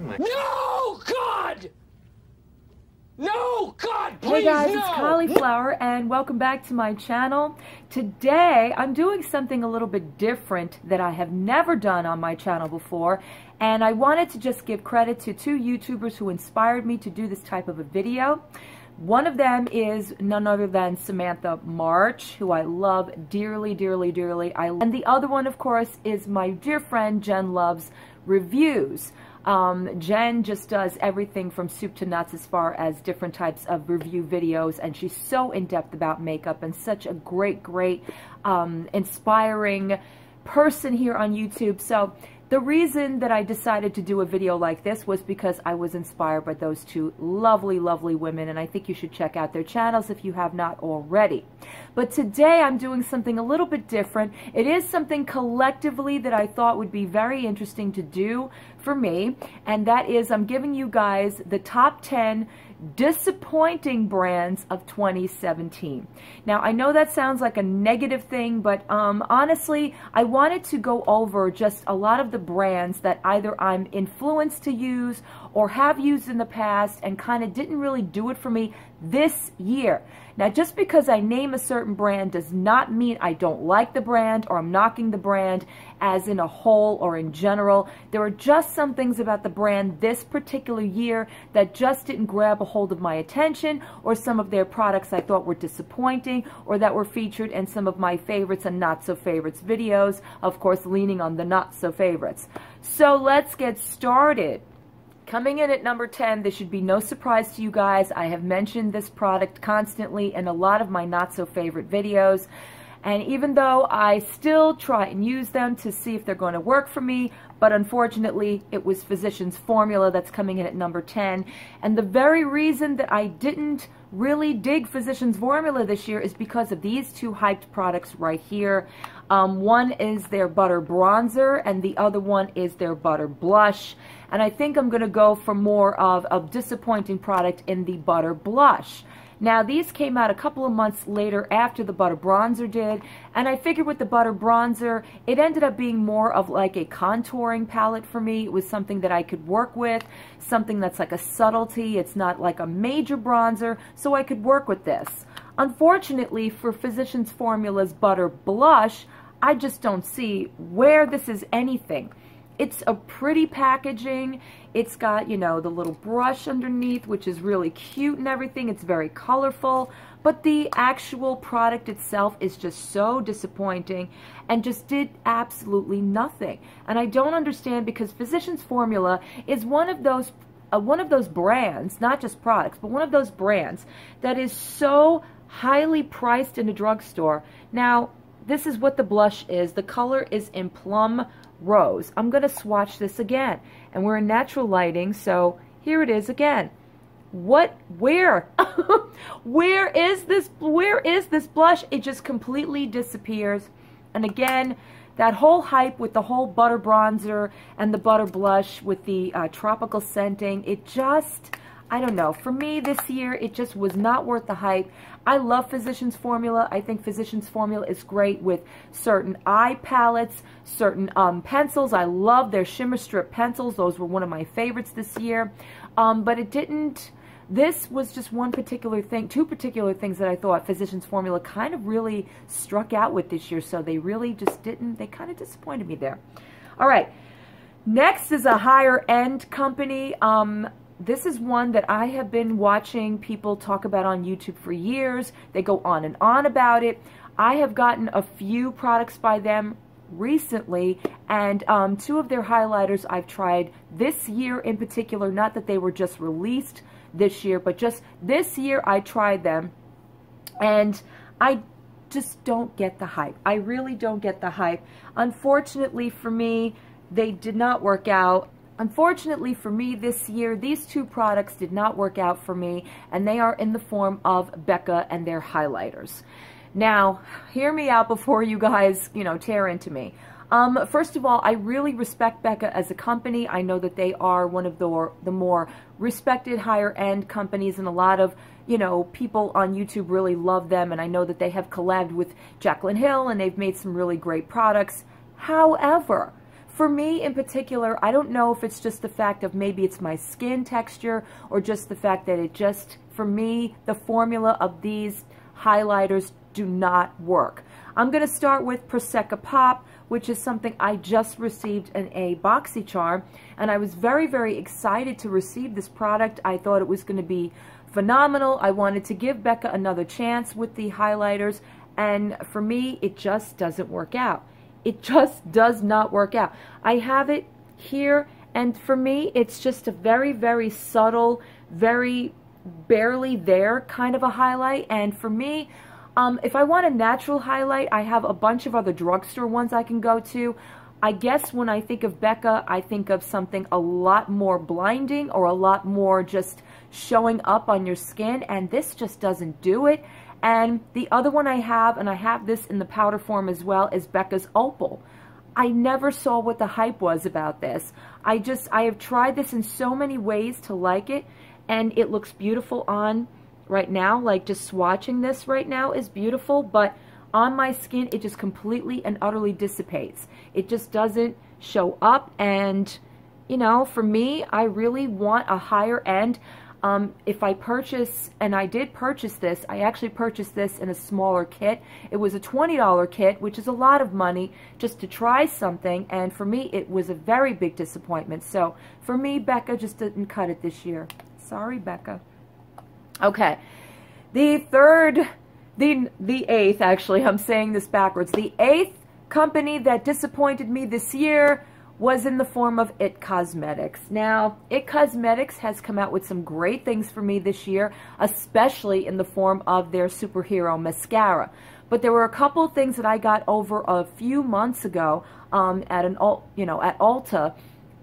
No, God! No, God, please, Hey guys, no! it's Cauliflower and welcome back to my channel. Today, I'm doing something a little bit different that I have never done on my channel before, and I wanted to just give credit to two YouTubers who inspired me to do this type of a video. One of them is none other than Samantha March, who I love dearly, dearly, dearly. And the other one, of course, is my dear friend Jen Loves Reviews. Jen just does everything from soup to nuts as far as different types of review videos, and she's so in-depth about makeup and such a great, inspiring person here on YouTube. So the reason that I decided to do a video like this was because I was inspired by those two lovely, lovely women, and I think you should check out their channels if you have not already. But today I'm doing something a little bit different. It is something collectively that I thought would be very interesting to do for me, and that is I'm giving you guys the top 10 disappointing brands of 2017. Now, I know that sounds like a negative thing, but honestly, I wanted to go over just a lot of the brands that either I'm influenced to use or have used in the past and kind of didn't really do it for me this year. Now, just because I name a certain brand does not mean I don't like the brand or I'm knocking the brand as in a whole or in general. There are just some things about the brand this particular year that just didn't grab a hold of my attention, or some of their products I thought were disappointing, or that were featured in some of my favorites and not so favorites videos, of course leaning on the not so favorites. So let's get started. Coming in at number 10, this should be no surprise to you guys. I have mentioned this product constantly in a lot of my not-so-favorite videos. And even though I still try and use them to see if they're going to work for me, but unfortunately it was Physicians Formula that's coming in at number 10. And the very reason that I didn't really dig Physicians Formula this year is because of these two hyped products right here. One is their Butter Bronzer and the other one is their Butter Blush. And I think I'm going to go for more of a disappointing product in the Butter Blush. Now, these came out a couple of months later after the Butter Bronzer did, and I figured with the Butter Bronzer, it ended up being more of like a contouring palette for me. It was something that I could work with, something that's like a subtlety. It's not like a major bronzer, so I could work with this. Unfortunately, for Physicians Formula's Butter Blush, I just don't see where this is anything. It's a pretty packaging. It's got, you know, the little brush underneath, which is really cute and everything. It's very colorful, but the actual product itself is just so disappointing and just did absolutely nothing. And I don't understand, because Physicians Formula is one of those brands, not just products, but one of those brands that is so highly priced in a drugstore. Now, this is what the blush is. The color is in Plum Rose. I'm going to swatch this again, and we're in natural lighting, so here it is again. Where is this blush? It just completely disappears. And again, that whole hype with the whole Butter Bronzer and the Butter Blush with the tropical scenting, it just, I don't know. For me this year, it just was not worth the hype. I love Physicians Formula. I think Physicians Formula is great with certain eye palettes, certain pencils. I love their Shimmer Strip pencils. Those were one of my favorites this year. But it didn't, this was just one particular thing, two particular things that I thought Physicians Formula kind of really struck out with this year. So they really just didn't, they kind of disappointed me there. All right. Next is a higher end company. This is one that I have been watching people talk about on YouTube for years. They go on and on about it. I have gotten a few products by them recently, and two of their highlighters I've tried this year in particular. Not that they were just released this year, but just this year I tried them, and I just don't get the hype. I really don't get the hype. Unfortunately for me, they did not work out. Unfortunately for me this year, these two products did not work out for me, and they are in the form of Becca and their highlighters. Now, hear me out before you guys, you know, tear into me. First of all, I really respect Becca as a company. I know that they are one of the more respected higher-end companies, and a lot of, you know, people on YouTube really love them, and I know that they have collabed with Jaclyn Hill, and they've made some really great products. However, For me in particular, I don't know if it's just the fact of maybe it's my skin texture or just the fact that it just, for me, the formula of these highlighters do not work. I'm going to start with Prosecco Pop, which is something I just received in a BoxyCharm, and I was very, very excited to receive this product. I thought it was going to be phenomenal. I wanted to give Becca another chance with the highlighters, and for me, it just doesn't work out. It just does not work out. I have it here, and for me, it's just a very, very subtle, very barely there kind of a highlight, and for me, if I want a natural highlight, I have a bunch of other drugstore ones I can go to. I guess when I think of Becca, I think of something a lot more blinding or a lot more just showing up on your skin, and this just doesn't do it. And the other one I have, and I have this in the powder form as well, is Becca's Opal. I never saw what the hype was about this. I have tried this in so many ways to like it, and it looks beautiful on right now. Like just swatching this right now is beautiful, but on my skin it just completely and utterly dissipates. It just doesn't show up, and you know, for me, I really want a higher end. If I purchase, and I did purchase this, I actually purchased this in a smaller kit. It was a $20 kit, which is a lot of money just to try something, and for me it was a very big disappointment. So for me, Becca just didn't cut it this year. Sorry, Becca. Okay, the eighth, actually, I'm saying this backwards. The eighth company that disappointed me this year was in the form of IT Cosmetics. Now, IT Cosmetics has come out with some great things for me this year, especially in the form of their superhero mascara. But there were a couple of things that I got over a few months ago at Ulta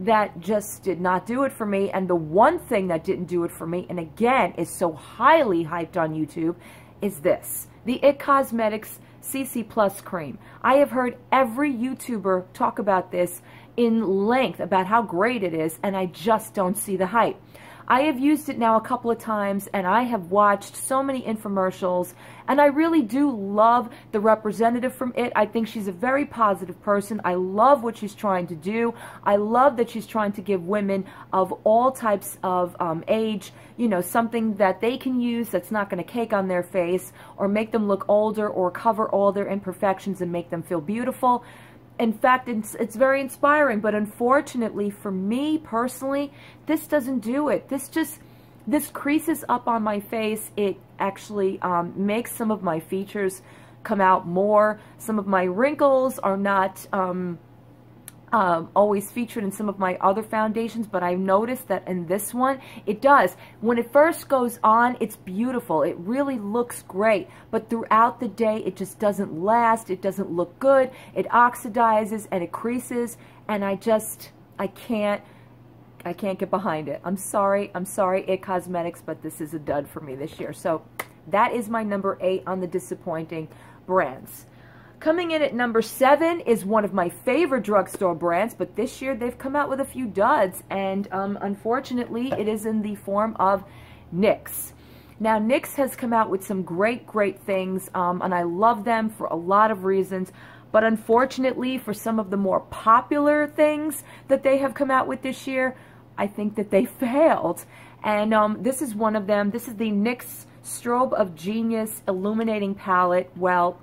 that just did not do it for me. And the one thing that didn't do it for me, and again is so highly hyped on YouTube, is this, the IT Cosmetics CC Plus cream. I have heard every YouTuber talk about this in length about how great it is, and I just don't see the hype. I have used it now a couple of times, and I have watched so many infomercials, and I really do love the representative from it. I think she's a very positive person. I love what she's trying to do. I love that she's trying to give women of all types of age, you know, something that they can use that's not going to cake on their face or make them look older or cover all their imperfections and make them feel beautiful. In fact, it's very inspiring, but unfortunately for me personally, this doesn't do it. This creases up on my face. It actually makes some of my features come out more. Some of my wrinkles are not always featured in some of my other foundations, but I've noticed that in this one, it does. When it first goes on, it's beautiful. It really looks great, but throughout the day, it just doesn't last. It doesn't look good. It oxidizes and it creases, and I can't get behind it. I'm sorry, IT Cosmetics, but this is a dud for me this year. So that is my number 8 on the disappointing brands. Coming in at number 7 is one of my favorite drugstore brands, but this year they've come out with a few duds, and unfortunately it is in the form of NYX. Now, NYX has come out with some great things, and I love them for a lot of reasons, but unfortunately for some of the more popular things that they have come out with this year, I think that they failed. And this is one of them. This is the NYX Strobe of Genius Illuminating Palette. Well,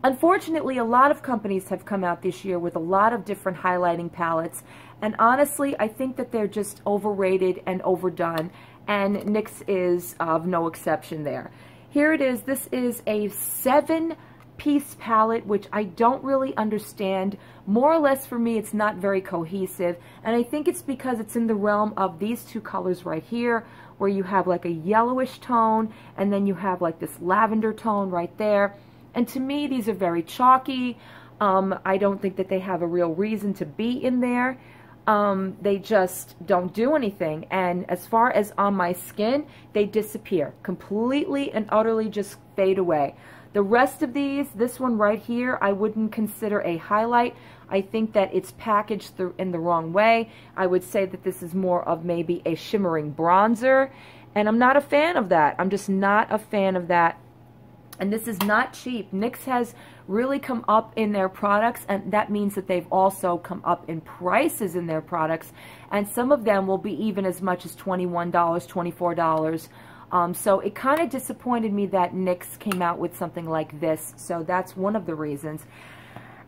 unfortunately, a lot of companies have come out this year with a lot of different highlighting palettes, and honestly, I think that they're just overrated and overdone, and NYX is of no exception there. Here it is. This is a 7-piece palette, which I don't really understand. More or less for me, it's not very cohesive, and I think it's because it's in the realm of these two colors right here, where you have like a yellowish tone, and then you have like this lavender tone right there. And to me, these are very chalky. I don't think that they have a real reason to be in there. They just don't do anything. And as far as on my skin, they disappear. Completely and utterly just fade away. The rest of these, this one right here, I wouldn't consider a highlight. I think that it's packaged in the wrong way. I would say that this is more of maybe a shimmering bronzer. And I'm not a fan of that. I'm just not a fan of that. And this is not cheap. NYX has really come up in their products, and that means that they've also come up in prices in their products, and some of them will be even as much as $21, $24. So it kind of disappointed me that NYX came out with something like this, so that's one of the reasons.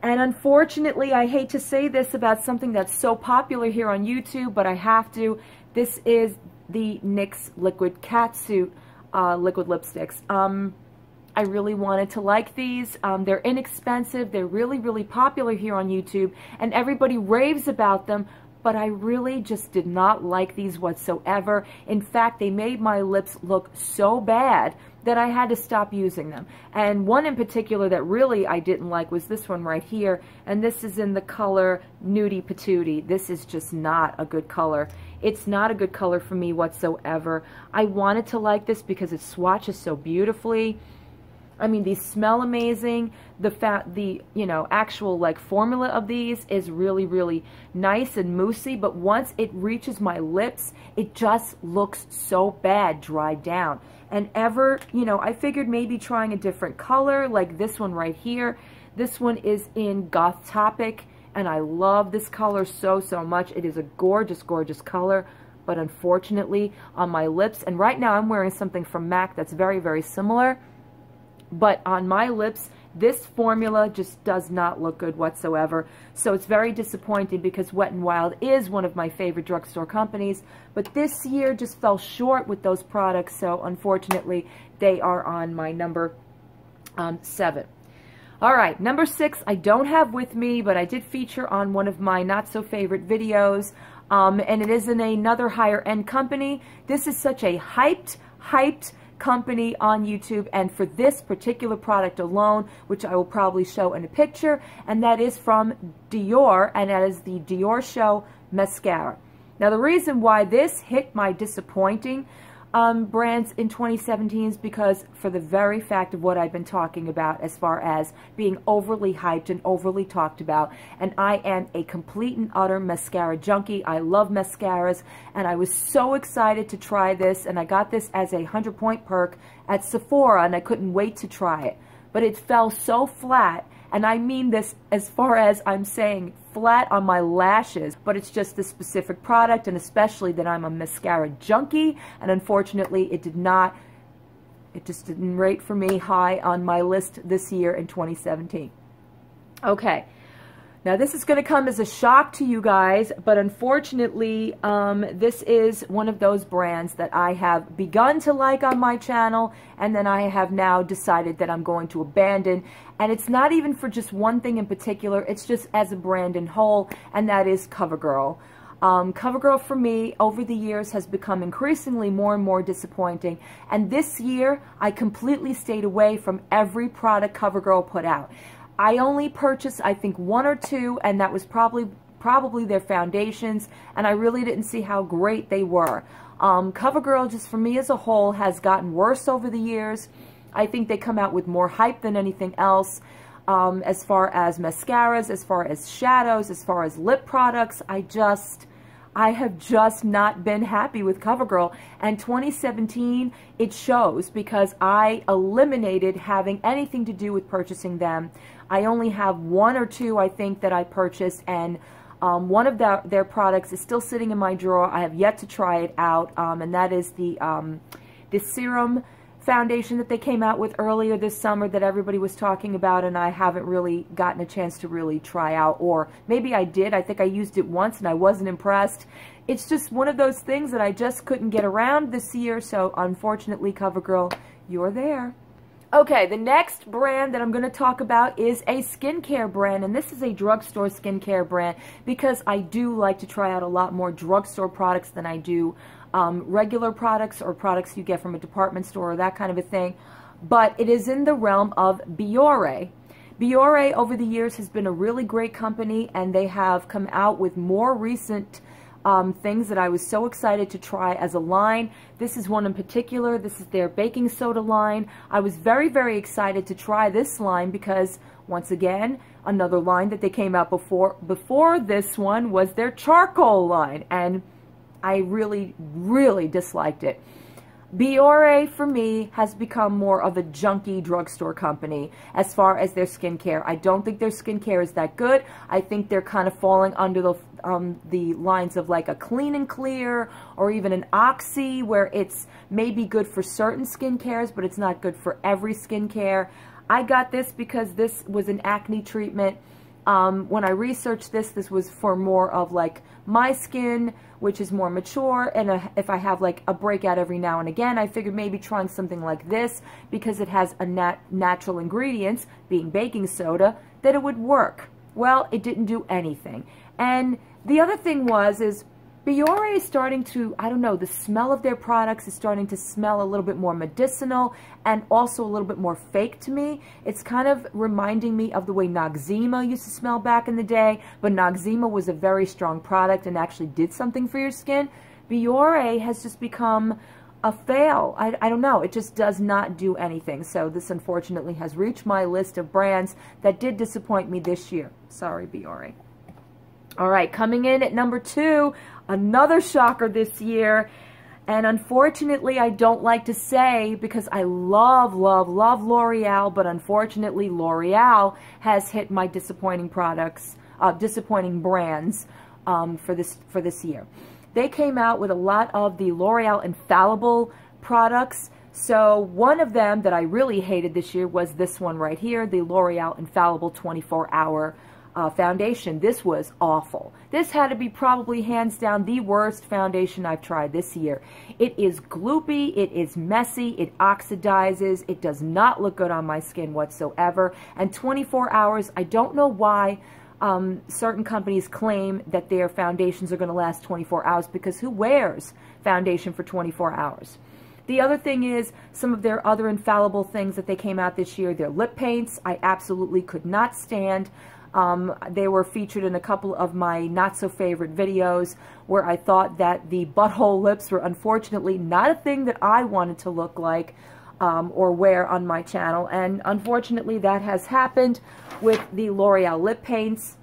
And unfortunately, I hate to say this about something that's so popular here on YouTube, but I have to. This is the NYX Liquid Catsuit liquid lipsticks. I really wanted to like these. They're inexpensive. They're really, really popular here on YouTube, and everybody raves about them, but I really just did not like these whatsoever. In fact, they made my lips look so bad that I had to stop using them. And one in particular that really I didn't like was this one right here, and this is in the color Nudie Patootie. This is just not a good color. It's not a good color for me whatsoever. I wanted to like this because it swatches so beautifully. I mean, these smell amazing. The actual like formula of these is really, really nice and moussey, but once it reaches my lips, it just looks so bad dried down. And I figured maybe trying a different color, like this one right here. This one is in Goth Topic, and I love this color so, so much. It is a gorgeous, gorgeous color, but unfortunately on my lips, and right now I'm wearing something from MAC that's very, very similar, but on my lips, this formula just does not look good whatsoever. So it's very disappointing because Wet n Wild is one of my favorite drugstore companies, but this year just fell short with those products, so unfortunately they are on my number 7. All right, number 6 I don't have with me, but I did feature on one of my not-so-favorite videos, and it is in another higher-end company. This is such a hyped company on YouTube, and for this particular product alone, which I will probably show in a picture, and that is from Dior, and that is the Dior Show Mascara. Now, the reason why this hit my disappointing brands in 2017 is because for the very fact of what I've been talking about as far as being overly hyped and overly talked about, and I am a complete and utter mascara junkie. I love mascaras, and I was so excited to try this, and I got this as a 100-point perk at Sephora, and I couldn't wait to try it. But it fell so flat, and I mean this as far as I'm saying flat on my lashes, but it's just this specific product, and especially that I'm a mascara junkie, and unfortunately it just didn't rate for me high on my list this year in 2017. Okay, now this is going to come as a shock to you guys, but unfortunately this is one of those brands that I have begun to like on my channel, and then I have now decided that I'm going to abandon. And it's not even for just one thing in particular, it's just as a brand in whole, and that is CoverGirl. CoverGirl for me over the years has become increasingly more and more disappointing, and this year I completely stayed away from every product CoverGirl put out. I only purchased, I think, 1 or 2, and that was probably their foundations, and I really didn't see how great they were. CoverGirl, just for me as a whole, has gotten worse over the years. I think they come out with more hype than anything else. As far as mascaras, as far as shadows, as far as lip products, I have just not been happy with CoverGirl. And 2017, it shows because I eliminated having anything to do with purchasing them. I only have 1 or 2, I think, that I purchased, and one of their products is still sitting in my drawer. I have yet to try it out, and that is the serum foundation that they came out with earlier this summer that everybody was talking about, and I haven't really gotten a chance to really try out, or maybe I did. I think I used it once and I wasn't impressed. It's just one of those things that I just couldn't get around this year, so unfortunately, CoverGirl, you're there. Okay, the next brand that I'm going to talk about is a skincare brand, and this is a drugstore skincare brand because I do like to try out a lot more drugstore products than I do regular products or products you get from a department store or that kind of a thing, but it is in the realm of Biore. Biore over the years has been a really great company, and they have come out with more recent things that I was so excited to try as a line. This is one in particular. This is their baking soda line. I was very, very excited to try this line because, once again, another line that they came out before this one was their charcoal line, and I really, really disliked it. Biore, for me, has become more of a junky drugstore company as far as their skincare. I don't think their skincare is that good. I think they're kind of falling under the lines of like a Clean and Clear or even an Oxy, where it's maybe good for certain skincares, but it's not good for every skincare. I got this because this was an acne treatment. When I researched this was for more of like my skin, which is more mature, and if I have like a breakout every now and again, I figured maybe trying something like this, because it has a natural ingredients, being baking soda, that it would work. Well, it didn't do anything. And the other thing is Biore is starting to, I don't know, the smell of their products is starting to smell a little bit more medicinal and also a little bit more fake to me. It's kind of reminding me of the way Noxzema used to smell back in the day, but Noxzema was a very strong product and actually did something for your skin. Biore has just become a fail. I don't know. It just does not do anything. So this unfortunately has reached my list of brands that did disappoint me this year. Sorry, Biore. All right, coming in at number 2, another shocker this year, and unfortunately I don't like to say, because I love L'Oreal, but unfortunately L'Oreal has hit my disappointing products, disappointing brands for this year. They came out with a lot of the L'Oreal Infallible products. So one of them that I really hated this year was this one right here, the L'Oreal Infallible 24-Hour foundation. This was awful. This had to be probably hands down the worst foundation I've tried this year. It is gloopy, it is messy, it oxidizes, it does not look good on my skin whatsoever. And 24 hours, I don't know why certain companies claim that their foundations are going to last 24 hours, because who wears foundation for 24 hours? The other thing is some of their other infallible things that they came out this year, their lip paints, I absolutely could not stand. They were featured in a couple of my not-so-favorite videos where I thought that the butthole lips were unfortunately not a thing that I wanted to look like or wear on my channel. And unfortunately, that has happened with the L'Oreal lip paints.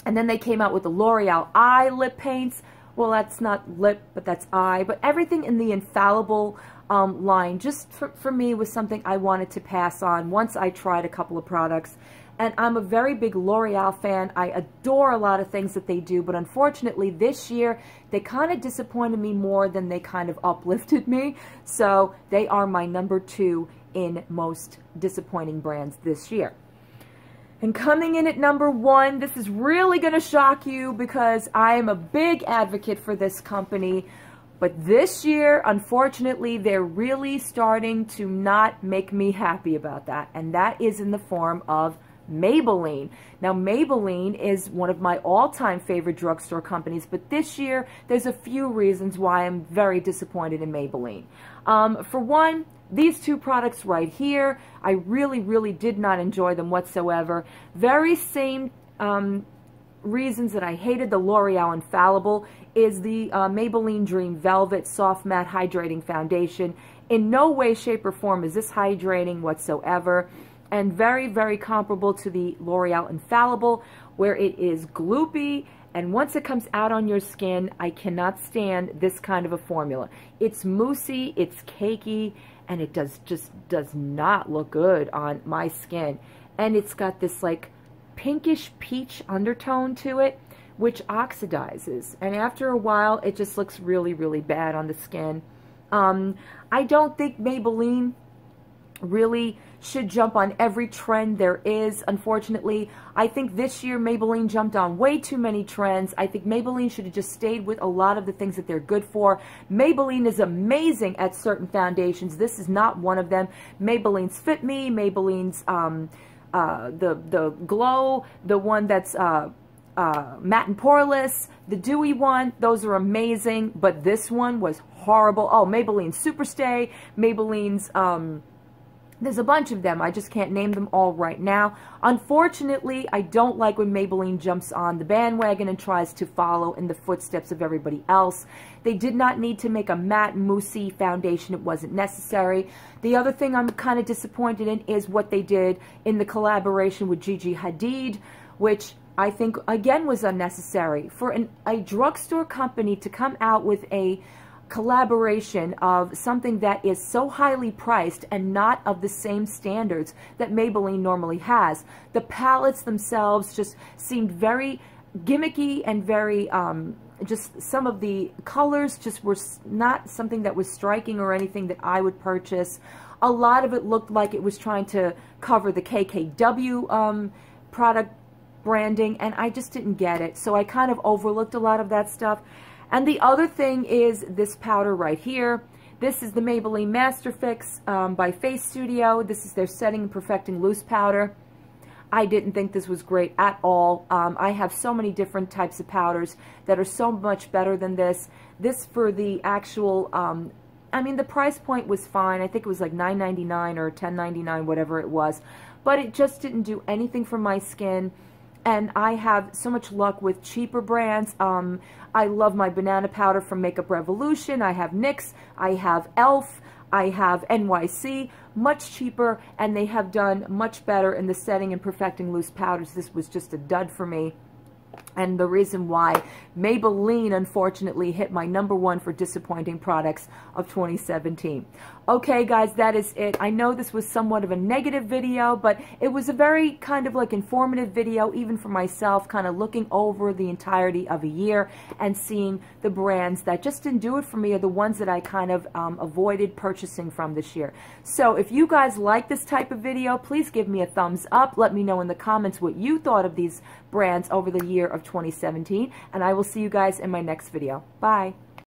And then they came out with the L'Oreal eye lip paints. Well, that's not lip, but that's eye. But everything in the infallible line, just for me, was something I wanted to pass on once I tried a couple of products. And I'm a very big L'Oreal fan. I adore a lot of things that they do, but unfortunately this year they kind of disappointed me more than they kind of uplifted me. So they are my number 2 in most disappointing brands this year. And coming in at number 1, this is really going to shock you because I am a big advocate for this company. But this year, unfortunately, they're really starting to not make me happy about that. And that is in the form of Maybelline. Now, Maybelline is one of my all-time favorite drugstore companies, but this year, there's a few reasons why I'm very disappointed in Maybelline. For one, these 2 products right here, I really did not enjoy them whatsoever. Very same reasons that I hated the L'Oreal Infallible is the Maybelline Dream Velvet Soft Matte Hydrating Foundation. In no way, shape, or form is this hydrating whatsoever. And very comparable to the L'Oreal Infallible, where it is gloopy, and once it comes out on your skin, I cannot stand this kind of a formula. It's moussey, it's cakey, and it just does not look good on my skin. And it's got this like pinkish peach undertone to it, which oxidizes. And after a while, it just looks really bad on the skin. I don't think Maybelline really should jump on every trend there is. Unfortunately, I think this year Maybelline jumped on way too many trends. I think Maybelline should have just stayed with a lot of the things that they're good for. Maybelline is amazing at certain foundations. This is not one of them. Maybelline's Fit Me, Maybelline's the Glow, the one that's matte and poreless, the dewy one, those are amazing, but this one was horrible. Oh, Maybelline Superstay, Maybelline's there's a bunch of them. I just can't name them all right now. Unfortunately, I don't like when Maybelline jumps on the bandwagon and tries to follow in the footsteps of everybody else. They did not need to make a matte, moussey foundation. It wasn't necessary. The other thing I'm kind of disappointed in is what they did in the collaboration with Gigi Hadid, which I think, again, was unnecessary. For a drugstore company to come out with a collaboration of something that is so highly priced and not of the same standards that Maybelline normally has. The palettes themselves just seemed very gimmicky and very, just some of the colors just were not something that was striking or anything that I would purchase. A lot of it looked like it was trying to cover the KKW product branding, and I just didn't get it. So I kind of overlooked a lot of that stuff. And the other thing is this powder right here. This is the Maybelline Master Fix by Face Studio. This is their Setting and Perfecting Loose Powder. I didn't think this was great at all. I have so many different types of powders that are so much better than this. This for the actual, I mean, the price point was fine. I think it was like $9.99 or $10.99, whatever it was. But it just didn't do anything for my skin. And I have so much luck with cheaper brands. I love my banana powder from Makeup Revolution. I have NYX. I have e.l.f. I have NYC, much cheaper, and they have done much better in the Setting and Perfecting Loose Powders. This was just a dud for me. And the reason why Maybelline, unfortunately, hit my #1 for disappointing products of 2017. Okay, guys, that is it. I know this was somewhat of a negative video, but it was a very kind of like informative video, even for myself, kind of looking over the entirety of a year and seeing the brands that just didn't do it for me, or the ones that I kind of avoided purchasing from this year. So if you guys like this type of video, please give me a thumbs up. Let me know in the comments what you thought of these brands over the year of 2017, and I will see you guys in my next video. Bye.